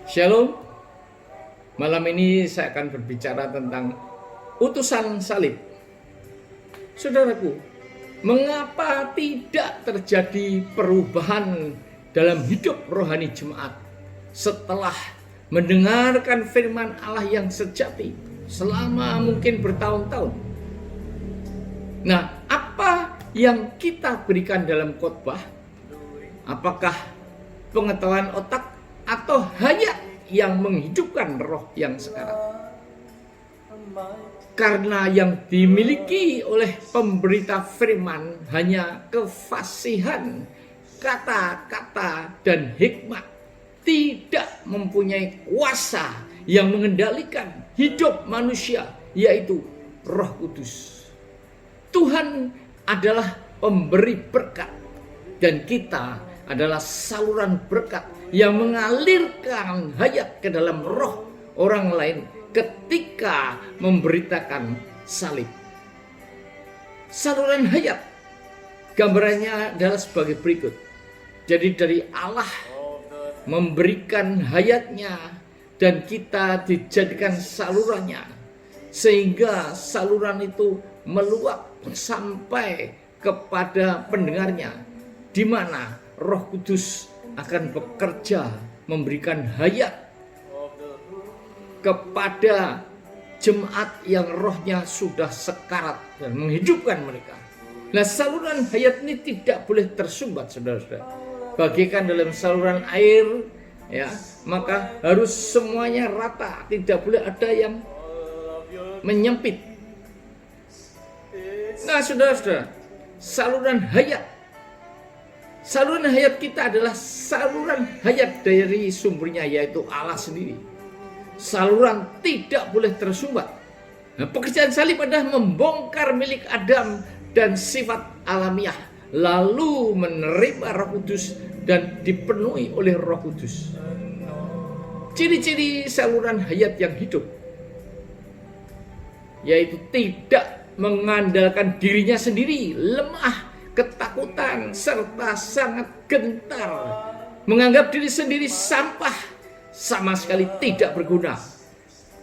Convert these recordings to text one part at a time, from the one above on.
Shalom, malam ini saya akan berbicara tentang utusan salib. Saudaraku, mengapa tidak terjadi perubahan dalam hidup rohani jemaat setelah mendengarkan firman Allah yang sejati selama mungkin bertahun-tahun? Nah, apa yang kita berikan dalam khotbah? Apakah pengetahuan otak atau hayat yang menghidupkan roh yang sekarat? Karena yang dimiliki oleh pemberita firman hanya kefasihan, kata-kata dan hikmat, tidak mempunyai kuasa yang mengendalikan hidup manusia, yaitu Roh Kudus. Tuhan adalah pemberi berkat dan kita adalah saluran berkat yang mengalirkan hayat ke dalam roh orang lain ketika memberitakan salib. Saluran hayat gambarannya adalah sebagai berikut. Jadi dari Allah memberikan hayatnya dan kita dijadikan salurannya, sehingga saluran itu meluap sampai kepada pendengarnya, di mana Roh Kudus akan bekerja memberikan hayat kepada jemaat yang rohnya sudah sekarat dan menghidupkan mereka. Nah, saluran hayat ini tidak boleh tersumbat, saudara-saudara. Bagaikan dalam saluran air, ya, maka harus semuanya rata, tidak boleh ada yang menyempit. Nah, saudara-saudara, saluran hayat kita adalah saluran hayat dari sumbernya, yaitu Allah sendiri. Saluran tidak boleh tersumbat. Nah, pekerjaan salib adalah membongkar milik Adam dan sifat alamiah, lalu menerima Roh Kudus dan dipenuhi oleh Roh Kudus. Ciri-ciri saluran hayat yang hidup, yaitu tidak mengandalkan dirinya sendiri, lemah, ketakutan, serta sangat gentar, menganggap diri sendiri sampah, sama sekali tidak berguna.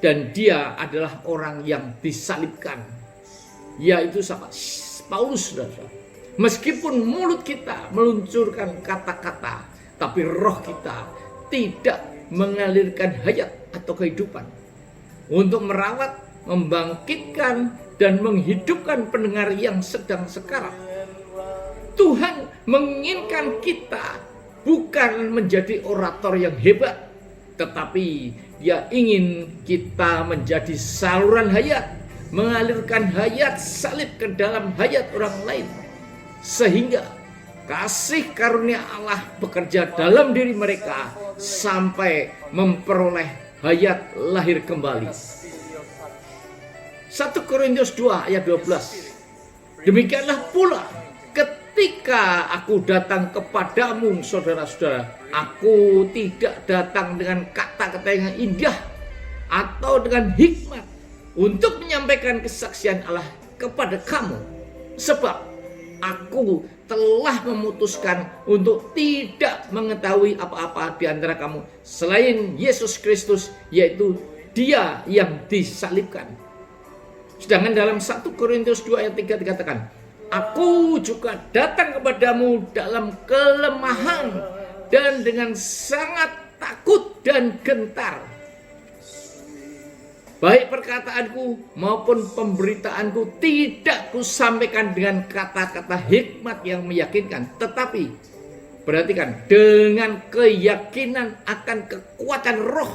Dan dia adalah orang yang disalibkan, yaitu Paulus, saudara. Meskipun mulut kita meluncurkan kata-kata, tapi roh kita tidak mengalirkan hayat atau kehidupan untuk merawat, membangkitkan, dan menghidupkan pendengar yang sedang sekarat. Tuhan menginginkan kita bukan menjadi orator yang hebat, tetapi Dia ingin kita menjadi saluran hayat, mengalirkan hayat salib ke dalam hayat orang lain, sehingga kasih karunia Allah bekerja dalam diri mereka sampai memperoleh hayat lahir kembali. 1 Korintus 2 ayat 12. Demikianlah pula ketika aku datang kepadamu, saudara-saudara, aku tidak datang dengan kata-kata yang indah atau dengan hikmat untuk menyampaikan kesaksian Allah kepada kamu, sebab aku telah memutuskan untuk tidak mengetahui apa-apa di antara kamu selain Yesus Kristus, yaitu Dia yang disalibkan. Sedangkan dalam 1 Korintus 2 ayat 3 dikatakan, aku juga datang kepadamu dalam kelemahan dan dengan sangat takut dan gentar. Baik perkataanku maupun pemberitaanku tidak kusampaikan dengan kata-kata hikmat yang meyakinkan, tetapi perhatikan, dengan keyakinan akan kekuatan roh,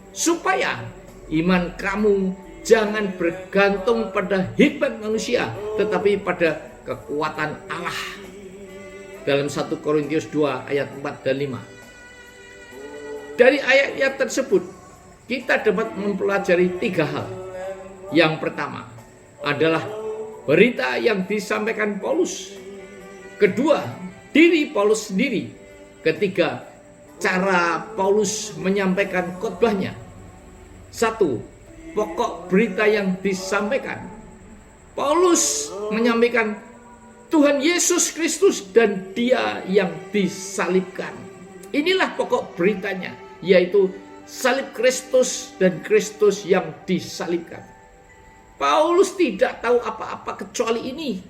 supaya iman kamu jangan bergantung pada hikmat manusia, tetapi pada kekuatan Allah. Dalam 1 Korintus 2 ayat 4 dan 5. Dari ayat-ayat tersebut, kita dapat mempelajari 3 hal. Yang pertama adalah berita yang disampaikan Paulus. Kedua, diri Paulus sendiri. Ketiga, cara Paulus menyampaikan khotbahnya. 1. Pokok berita yang disampaikan. Paulus menyampaikan Tuhan Yesus Kristus dan Dia yang disalibkan. Inilah pokok beritanya, yaitu salib Kristus dan Kristus yang disalibkan. Paulus tidak tahu apa-apa kecuali ini.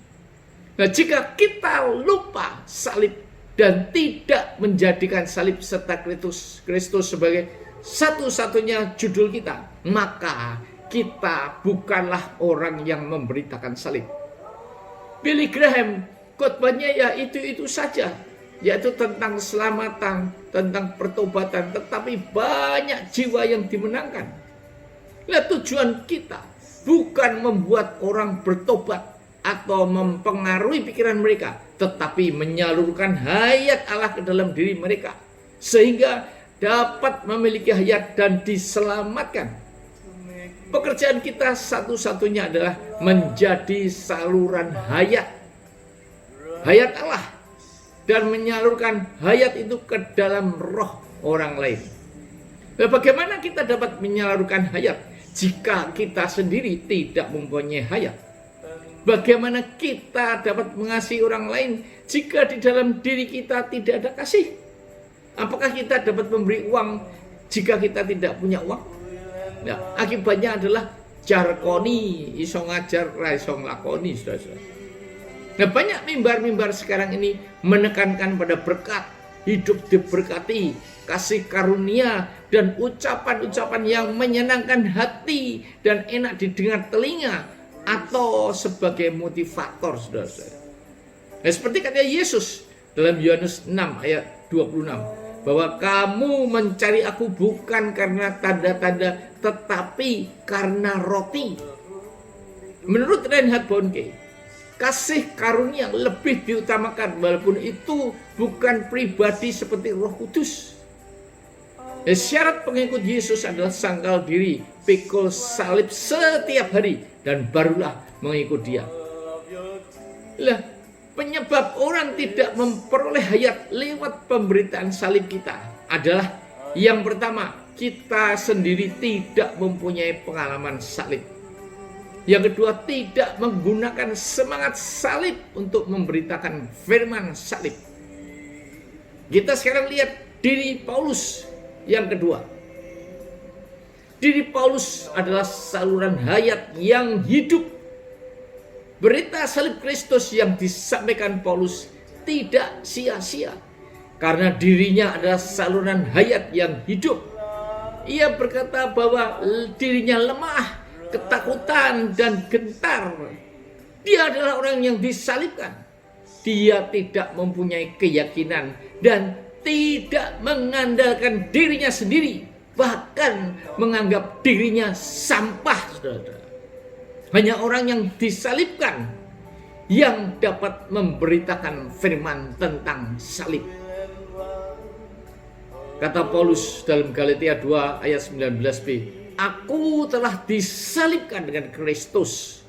Nah, jika kita lupa salib dan tidak menjadikan salib serta Kristus sebagai satu-satunya judul kita, maka kita bukanlah orang yang memberitakan salib. Billy Graham khotbahnya ya itu saja, yaitu tentang keselamatan, tentang pertobatan, tetapi banyak jiwa yang dimenangkan. Nah, tujuan kita bukan membuat orang bertobat atau mempengaruhi pikiran mereka, tetapi menyalurkan hayat Allah ke dalam diri mereka, sehingga dapat memiliki hayat dan diselamatkan. Pekerjaan kita satu-satunya adalah menjadi saluran hayat Allah, dan menyalurkan hayat itu ke dalam roh orang lain. Nah, bagaimana kita dapat menyalurkan hayat jika kita sendiri tidak mempunyai hayat? Bagaimana kita dapat mengasihi orang lain jika di dalam diri kita tidak ada kasih? Apakah kita dapat memberi uang jika kita tidak punya uang? Nah, akibatnya adalah jarkoni, iso ngajar, iso nglakoni, saudara. Nah, banyak mimbar-mimbar sekarang ini menekankan pada berkat, hidup diberkati, kasih karunia, dan ucapan-ucapan yang menyenangkan hati dan enak didengar telinga, atau sebagai motivator, saudara. Nah, seperti kata Yesus dalam Yohanes 6 ayat 26, bahwa kamu mencari aku bukan karena tanda-tanda, tetapi karena roti. Menurut Reinhard Bonnke, kasih karunia lebih diutamakan, walaupun itu bukan pribadi seperti Roh Kudus. Syarat pengikut Yesus adalah sangkal diri, pikul salib setiap hari, dan barulah mengikut Dia. Lah, penyebab orang tidak memperoleh hayat lewat pemberitaan salib kita adalah, yang pertama, kita sendiri tidak mempunyai pengalaman salib. Yang kedua, tidak menggunakan semangat salib untuk memberitakan firman salib. Kita sekarang lihat diri Paulus yang kedua. Diri Paulus adalah saluran hayat yang hidup. Berita salib Kristus yang disampaikan Paulus tidak sia-sia, karena dirinya adalah saluran hayat yang hidup. Ia berkata bahwa dirinya lemah, ketakutan, dan gentar. Dia adalah orang yang disalibkan. Dia tidak mempunyai keyakinan dan tidak mengandalkan dirinya sendiri, bahkan menganggap dirinya sampah, saudara. Hanya orang yang disalibkan yang dapat memberitakan firman tentang salib. Kata Paulus dalam Galatia 2 ayat 19b, aku telah disalibkan dengan Kristus.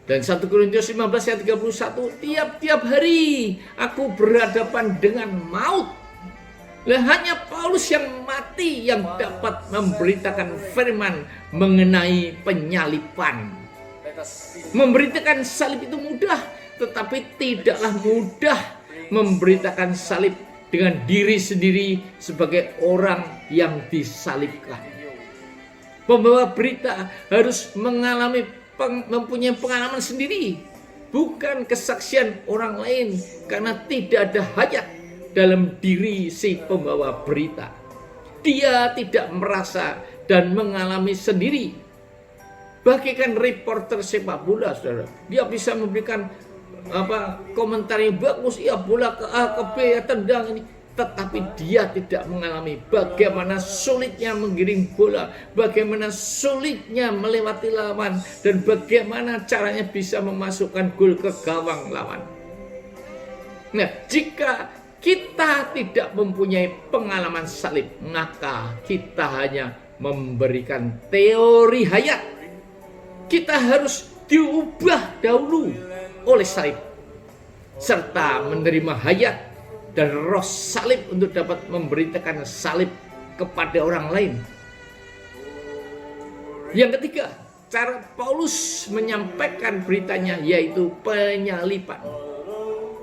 Dan 1 Korintus 15 ayat 31, tiap-tiap hari aku berhadapan dengan maut. Hanya Paulus yang mati yang dapat memberitakan firman mengenai penyaliban. Memberitakan salib itu mudah, tetapi tidaklah mudah memberitakan salib dengan diri sendiri sebagai orang yang disalibkan. Pembawa berita harus mempunyai pengalaman sendiri, bukan kesaksian orang lain, karena tidak ada hayat dalam diri si pembawa berita. Dia tidak merasa dan mengalami sendiri. Bagaikan reporter sepak bola, saudara. Dia bisa memberikan komentar yang bagus, ya bola ke A ke B, ya tendang ini. Tetapi dia tidak mengalami bagaimana sulitnya menggiring bola, bagaimana sulitnya melewati lawan, dan bagaimana caranya bisa memasukkan gol ke gawang lawan. Nah, jika kita tidak mempunyai pengalaman salib, maka kita hanya memberikan teori hayat. Kita harus diubah dahulu oleh salib, serta menerima hayat dan roh salib untuk dapat memberitakan salib kepada orang lain. Yang ketiga, cara Paulus menyampaikan beritanya yaitu penyaliban.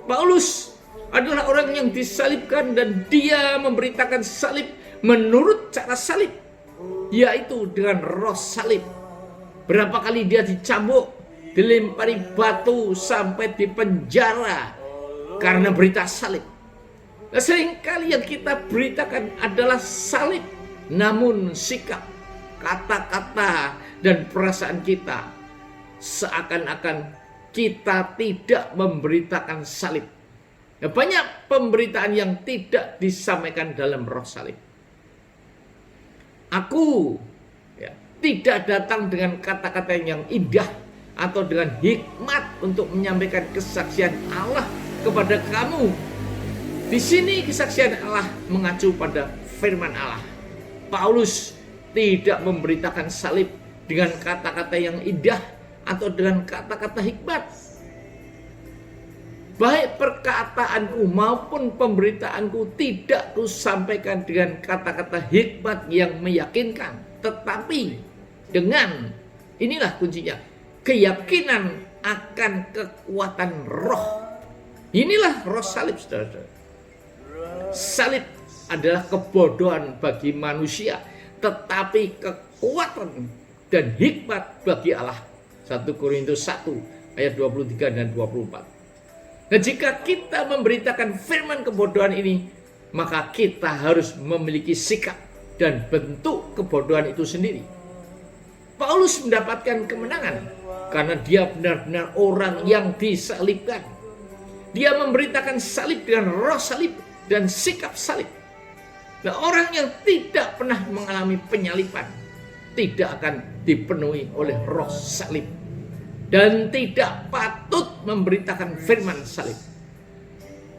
Paulus adalah orang yang disalibkan dan dia memberitakan salib menurut cara salib, yaitu dengan roh salib. Berapa kali dia dicambuk, dilempari batu, sampai dipenjara karena berita salib. Nah, seringkali yang kita beritakan adalah salib, namun sikap, kata-kata, dan perasaan kita seakan-akan kita tidak memberitakan salib. Nah, banyak pemberitaan yang tidak disampaikan dalam roh salib. Aku tidak datang dengan kata-kata yang indah atau dengan hikmat untuk menyampaikan kesaksian Allah kepada kamu. Di sini kesaksian Allah mengacu pada firman Allah. Paulus tidak memberitakan salib dengan kata-kata yang indah atau dengan kata-kata hikmat. Baik perkataanku maupun pemberitaanku tidak kusampaikan dengan kata-kata hikmat yang meyakinkan, tetapi dengan, inilah kuncinya, keyakinan akan kekuatan roh. Inilah roh salib, saudara. Salib adalah kebodohan bagi manusia, tetapi kekuatan dan hikmat bagi Allah. 1 Korintus 1 ayat 23 dan 24. Nah, jika kita memberitakan firman kebodohan ini, maka kita harus memiliki sikap dan bentuk kebodohan itu sendiri. Paulus mendapatkan kemenangan karena dia benar-benar orang yang disalibkan. Dia memberitakan salib dengan roh salib dan sikap salib. Nah, orang yang tidak pernah mengalami penyaliban tidak akan dipenuhi oleh roh salib dan tidak patut memberitakan firman salib.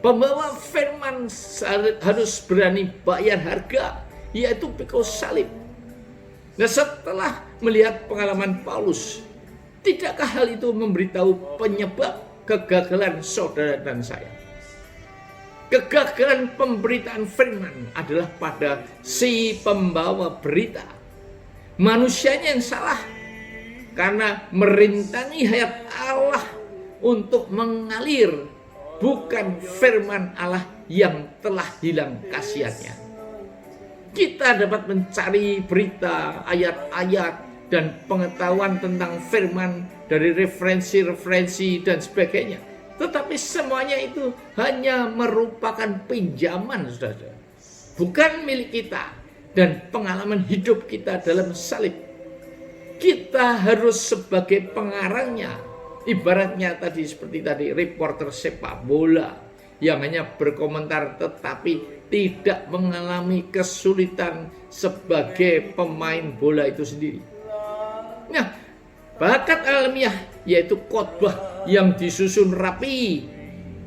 Pembawa firman salib harus berani bayar harga, yaitu pikul salib. Nah, setelah melihat pengalaman Paulus, tidakkah hal itu memberitahu penyebab kegagalan saudara dan saya? Kegagalan pemberitaan firman adalah pada si pembawa berita. Manusianya yang salah karena merintangi hayat Allah untuk mengalir, bukan firman Allah yang telah hilang khasiatnya. Kita dapat mencari berita, ayat-ayat, dan pengetahuan tentang firman dari referensi-referensi dan sebagainya. Tetapi semuanya itu hanya merupakan pinjaman, saudara. Bukan milik kita dan pengalaman hidup kita dalam salib. Kita harus sebagai pengarangnya. Ibaratnya tadi seperti tadi reporter sepak bola yang hanya berkomentar tetapi tidak mengalami kesulitan sebagai pemain bola itu sendiri. Nah, bakat alamiah yaitu khotbah yang disusun rapi,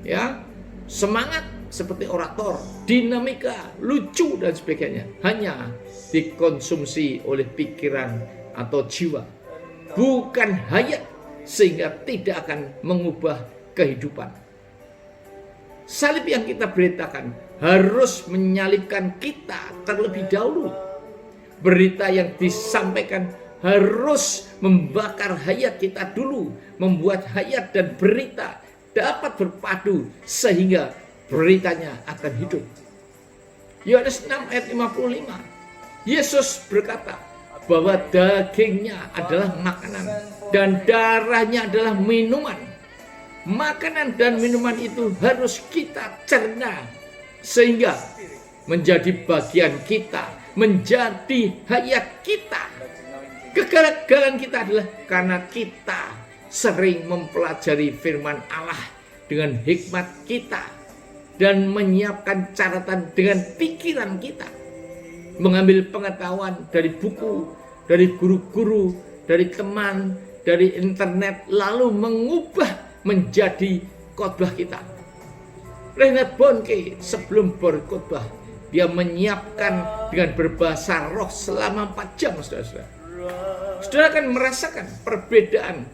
ya, semangat seperti orator, dinamika, lucu dan sebagainya, hanya dikonsumsi oleh pikiran atau jiwa, bukan hayat, sehingga tidak akan mengubah kehidupan. Salib yang kita beritakan harus menyalibkan kita terlebih dahulu. Berita yang disampaikan harus membakar hayat kita dulu, membuat hayat dan berita dapat berpadu sehingga beritanya akan hidup. Yohanes 6 ayat 55. Yesus berkata bahwa dagingnya adalah makanan dan darahnya adalah minuman. Makanan dan minuman itu harus kita cerna sehingga menjadi bagian kita, menjadi hayat kita. Kegagalan kita adalah karena kita sering mempelajari firman Allah dengan hikmat kita dan menyiapkan catatan dengan pikiran kita, mengambil pengetahuan dari buku, dari guru-guru, dari teman, dari internet, lalu mengubah menjadi khotbah kita. Reinhard Bonnke sebelum berkhotbah, dia menyiapkan dengan berbahasa roh selama 4 jam, saudara. Saudara akan merasakan perbedaan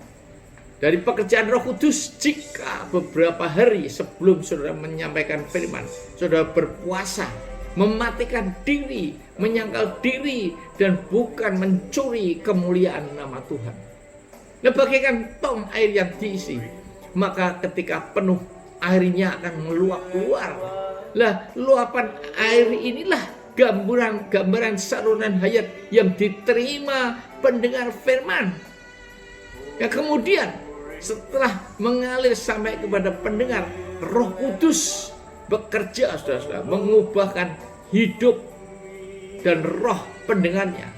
dari pekerjaan Roh Kudus jika beberapa hari sebelum saudara menyampaikan firman, saudara berpuasa, mematikan diri, menyangkal diri, dan bukan mencuri kemuliaan nama Tuhan. Nah, bagaikan tong air yang diisi, maka ketika penuh airnya akan meluap keluar. Lah, luapan air inilah gambaran saluran hayat yang diterima pendengar firman. Ya, kemudian setelah mengalir sampai kepada pendengar, Roh Kudus bekerja, saudara-saudara, mengubahkan hidup dan roh pendengarnya.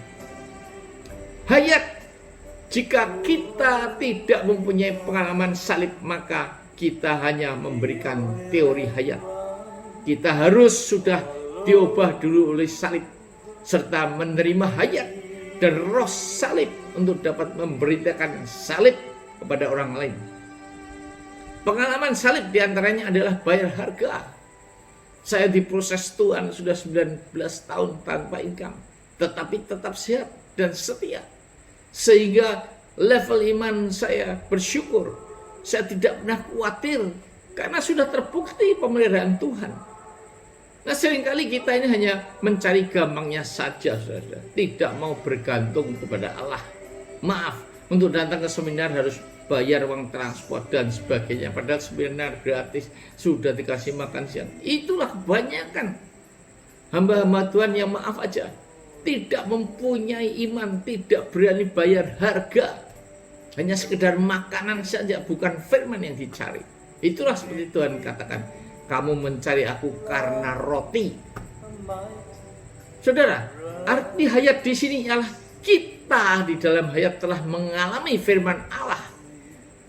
Hayat, jika kita tidak mempunyai pengalaman salib, maka kita hanya memberikan teori hayat. Kita harus sudah diubah dulu oleh salib, serta menerima hayat dan roh salib untuk dapat memberitakan salib kepada orang lain. Pengalaman salib diantaranya adalah bayar harga. Saya diproses Tuhan sudah 19 tahun tanpa income, tetapi tetap sehat dan setia. Sehingga level iman saya bersyukur. Saya tidak pernah khawatir karena sudah terbukti pemeliharaan Tuhan. Nah, seringkali kita ini hanya mencari gampangnya saja, saudara. Tidak mau bergantung kepada Allah. Maaf, untuk datang ke seminar harus bayar uang transport dan sebagainya. Padahal seminar gratis, sudah dikasih makan siang. Itulah kebanyakan hamba-hamba Tuhan yang maaf aja, tidak mempunyai iman, tidak berani bayar harga. Hanya sekedar makanan saja, bukan firman yang dicari. Itulah seperti Tuhan katakan, kamu mencari aku karena roti. Saudara, arti hayat di sini ialah kita di dalam hayat telah mengalami firman Allah,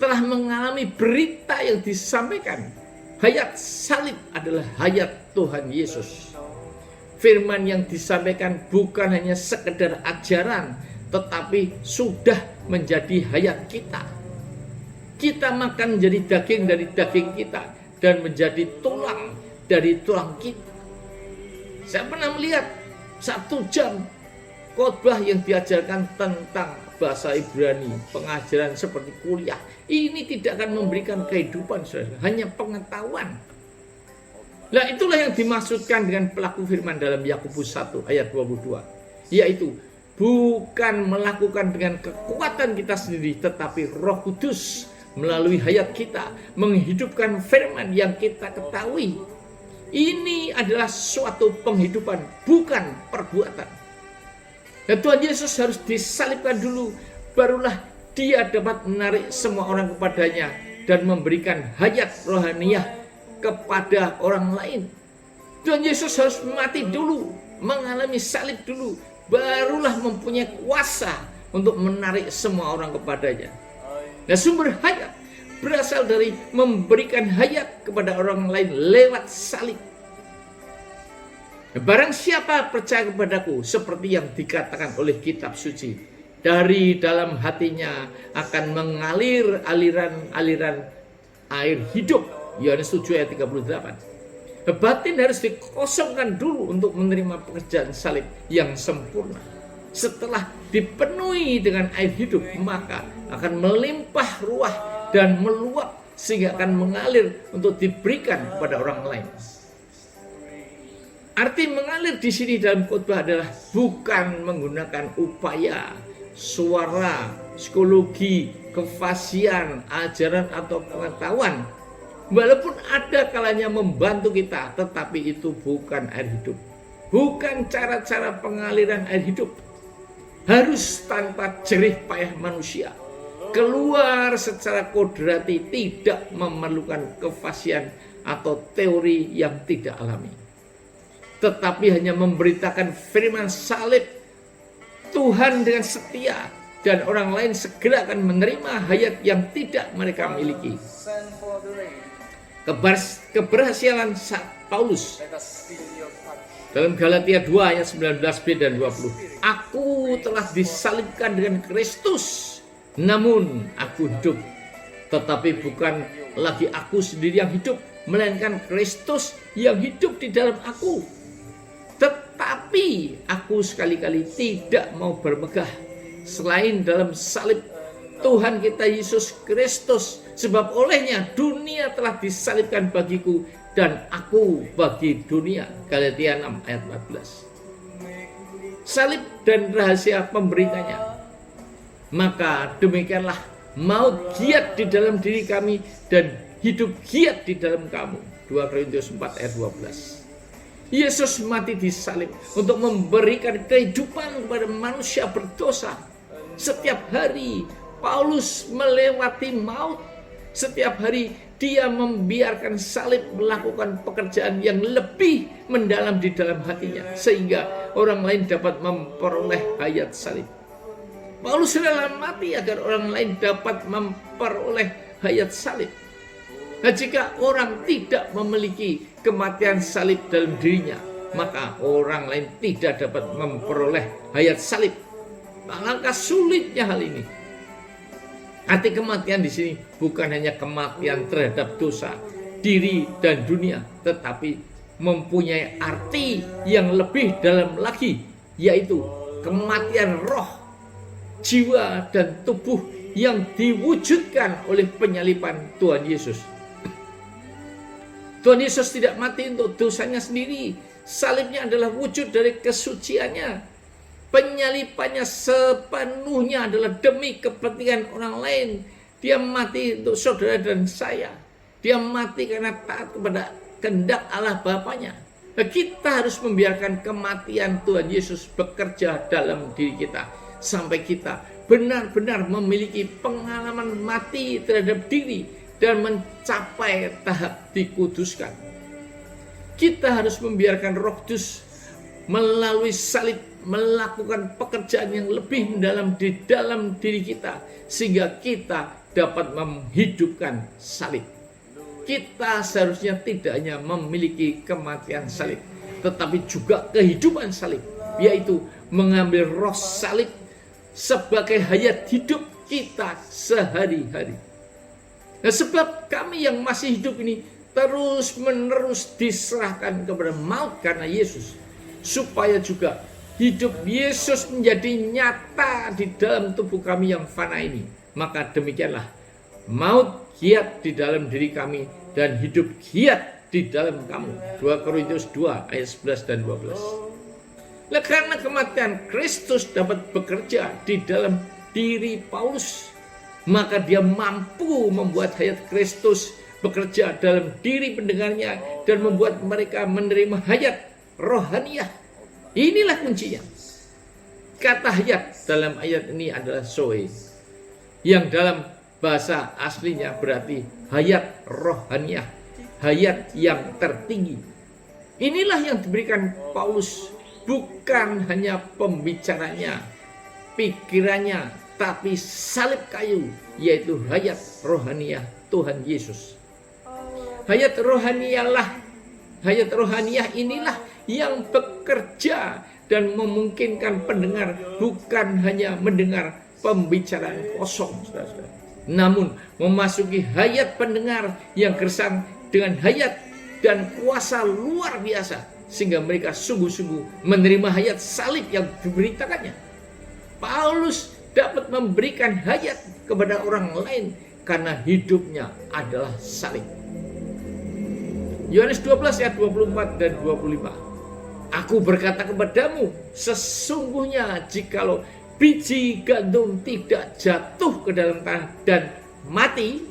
telah mengalami berita yang disampaikan. Hayat salib adalah hayat Tuhan Yesus. Firman yang disampaikan bukan hanya sekedar ajaran, tetapi sudah menjadi hayat kita. Kita makan menjadi daging dari daging kita, dan menjadi tulang dari tulang kita. Saya pernah melihat 1 jam khotbah yang diajarkan tentang bahasa Ibrani, pengajaran seperti kuliah. Ini tidak akan memberikan kehidupan, saudara, hanya pengetahuan. Nah, itulah yang dimaksudkan dengan pelaku firman dalam Yakobus 1 ayat 22, yaitu bukan melakukan dengan kekuatan kita sendiri, tetapi Roh Kudus melalui hayat kita menghidupkan firman yang kita ketahui. Ini adalah suatu penghidupan, bukan perbuatan. Dan Tuhan Yesus harus disalibkan dulu, barulah Dia dapat menarik semua orang kepadanya dan memberikan hayat rohaniah kepada orang lain. Tuhan Yesus harus mati dulu, mengalami salib dulu, barulah mempunyai kuasa untuk menarik semua orang kepadanya. Nah, sumber hayat berasal dari memberikan hayat kepada orang lain lewat salib. Barang siapa percaya kepadaku, seperti yang dikatakan oleh kitab suci, dari dalam hatinya akan mengalir aliran-aliran air hidup. Yohanes 7 ayat 38. Batin harus dikosongkan dulu untuk menerima pekerjaan salib yang sempurna. Setelah dipenuhi dengan air hidup, maka akan melimpah ruah dan meluap sehingga akan mengalir untuk diberikan kepada orang lain. Arti mengalir di sini dalam khotbah adalah bukan menggunakan upaya, suara, psikologi, kefasihan, ajaran atau pengetahuan. Walaupun ada kalanya membantu kita, tetapi itu bukan air hidup. Bukan cara-cara pengaliran air hidup. Harus tanpa jerih payah manusia. Keluar secara kodrati, tidak memerlukan kefasihan atau teori yang tidak alami. Tetapi hanya memberitakan firman salib Tuhan dengan setia, dan orang lain segera akan menerima hayat yang tidak mereka miliki. Keberhasilan Paulus dalam Galatia 2 ayat 19b dan 20. Aku telah disalibkan dengan Kristus, namun aku hidup. Tetapi bukan lagi aku sendiri yang hidup, melainkan Kristus yang hidup di dalam aku. Tetapi aku sekali-kali tidak mau bermegah selain dalam salib Tuhan kita Yesus Kristus, sebab olehnya dunia telah disalibkan bagiku dan aku bagi dunia. Galatia 6 ayat 14. Salib dan rahasia pemberitanya. Maka demikianlah maut giat di dalam diri kami dan hidup giat di dalam kamu. 2 Korintus 4 ayat 12. Yesus mati di salib untuk memberikan kehidupan kepada manusia berdosa. Setiap hari Paulus melewati maut. Setiap hari dia membiarkan salib melakukan pekerjaan yang lebih mendalam di dalam hatinya, sehingga orang lain dapat memperoleh hayat salib. Paulus rela mati agar orang lain dapat memperoleh hayat salib. Nah, jika orang tidak memiliki kematian salib dalam dirinya, maka orang lain tidak dapat memperoleh hayat salib. Alangkah sulitnya hal ini. Arti kematian di sini bukan hanya kematian terhadap dosa, diri dan dunia, tetapi mempunyai arti yang lebih dalam lagi, yaitu kematian roh, jiwa dan tubuh yang diwujudkan oleh penyaliban Tuhan Yesus. Tuhan Yesus tidak mati untuk dosanya sendiri. Salibnya adalah wujud dari kesuciannya. Penyalipannya sepenuhnya adalah demi kepentingan orang lain. Dia mati untuk saudara dan saya. Dia mati karena taat kepada kehendak Allah Bapanya. Nah, kita harus membiarkan kematian Tuhan Yesus bekerja dalam diri kita, sampai kita benar-benar memiliki pengalaman mati terhadap diri dan mencapai tahap dikuduskan. Kita harus membiarkan Roh Kudus melalui salib melakukan pekerjaan yang lebih mendalam di dalam diri kita, sehingga kita dapat menghidupkan salib. Kita seharusnya tidak hanya memiliki kematian salib, tetapi juga kehidupan salib, yaitu mengambil roh salib sebagai hayat hidup kita sehari-hari. Nah, sebab kami yang masih hidup ini terus-menerus diserahkan kepada maut karena Yesus, supaya juga hidup Yesus menjadi nyata di dalam tubuh kami yang fana ini. Maka demikianlah maut giat di dalam diri kami dan hidup giat di dalam kamu. 2 Korintus 2 ayat 11 dan 12. Nah, karena kematian Kristus dapat bekerja di dalam diri Paulus, maka dia mampu membuat hayat Kristus bekerja dalam diri pendengarnya dan membuat mereka menerima hayat rohaniah. Inilah kuncinya. Kata hayat dalam ayat ini adalah zoe, yang dalam bahasa aslinya berarti hayat rohaniah, hayat yang tertinggi. Inilah yang diberikan Paulus, bukan hanya pembicaranya, pikirannya, tapi salib kayu, yaitu hayat rohaniah Tuhan Yesus. Hayat rohaniah inilah yang bekerja dan memungkinkan pendengar bukan hanya mendengar pembicaraan kosong, saudara-saudara, namun memasuki hayat pendengar yang gersang dengan hayat dan kuasa luar biasa, sehingga mereka sungguh-sungguh menerima hayat salib yang diberitakannya. Paulus dapat memberikan hayat kepada orang lain karena hidupnya adalah salib. Yohanes 12 ayat 24 dan 25. Aku berkata kepadamu, sesungguhnya jikalau biji gandum tidak jatuh ke dalam tanah dan mati,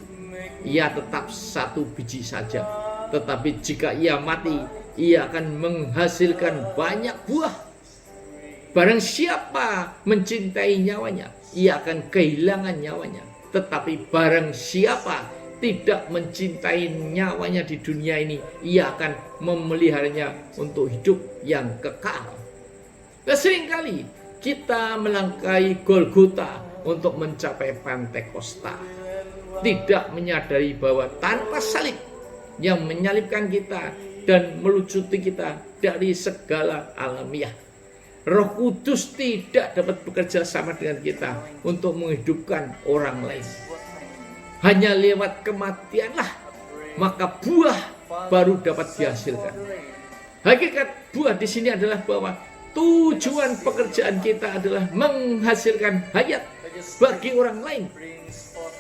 ia tetap satu biji saja. Tetapi jika ia mati, ia akan menghasilkan banyak buah. Barang siapa mencintai nyawanya, ia akan kehilangan nyawanya. Tetapi barang siapa tidak mencintai nyawanya di dunia ini, ia akan memeliharanya untuk hidup yang kekal. Nah, seringkali kita melangkahi Golgota untuk mencapai Pentakosta, tidak menyadari bahwa tanpa salib yang menyalibkan kita dan melucuti kita dari segala alamiah, Roh Kudus tidak dapat bekerja sama dengan kita untuk menghidupkan orang lain. Hanya lewat kematianlah maka buah baru dapat dihasilkan. Hakikat buah di sini adalah bahwa tujuan pekerjaan kita adalah menghasilkan hayat bagi orang lain.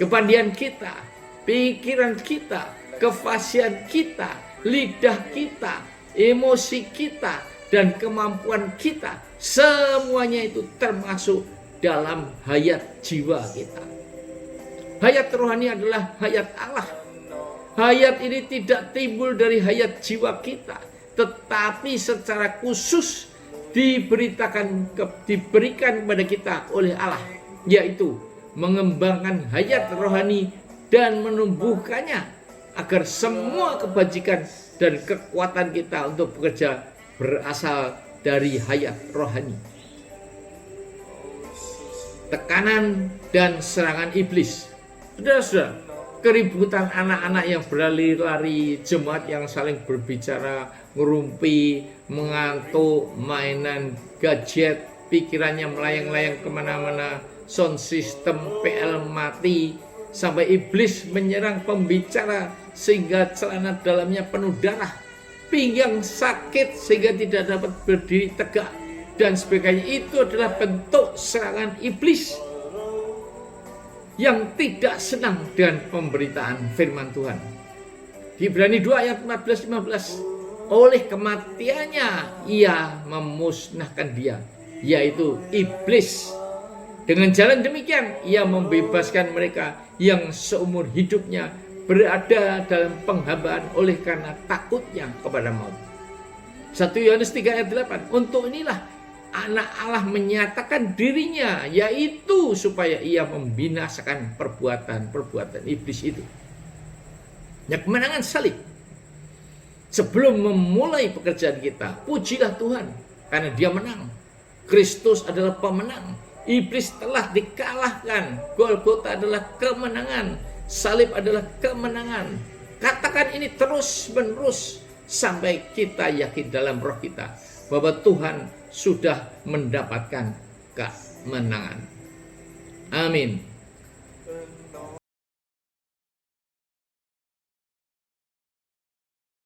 Kepandian kita, pikiran kita, kefasihan kita, lidah kita, emosi kita, dan kemampuan kita, semuanya itu termasuk dalam hayat jiwa kita. Hayat rohani adalah hayat Allah. Hayat ini tidak timbul dari hayat jiwa kita, tetapi secara khusus diberikan kepada kita oleh Allah, yaitu mengembangkan hayat rohani dan menumbuhkannya agar semua kebajikan dan kekuatan kita untuk bekerja berasal dari hayat rohani. Tekanan dan serangan iblis. Saudara-saudara, keributan anak-anak yang berlari-lari, jemaat yang saling berbicara, ngerumpi, mengantuk, mainan gadget, pikirannya melayang-layang kemana-mana, sound system PL mati, sampai iblis menyerang pembicara sehingga celana dalamnya penuh darah, pinggang sakit sehingga tidak dapat berdiri tegak, dan sebagainya. Itu adalah bentuk serangan iblis yang tidak senang dengan pemberitaan firman Tuhan. Di Ibrani 2 ayat 14-15, oleh kematiannya ia memusnahkan dia, yaitu iblis. Dengan jalan demikian ia membebaskan mereka yang seumur hidupnya berada dalam penghambaan oleh karena takutnya kepada maut. 1 Yohanes 3 ayat 8, untuk inilah Anak Allah menyatakan dirinya, yaitu supaya ia membinasakan perbuatan-perbuatan iblis itu. Ya, kemenangan salib. Sebelum memulai pekerjaan kita, pujilah Tuhan karena dia menang. Kristus adalah pemenang. Iblis telah dikalahkan. Golgota adalah kemenangan. Salib adalah kemenangan. Katakan ini terus-menerus sampai kita yakin dalam roh kita bahwa Tuhan sudah mendapatkan kemenangan. Amin.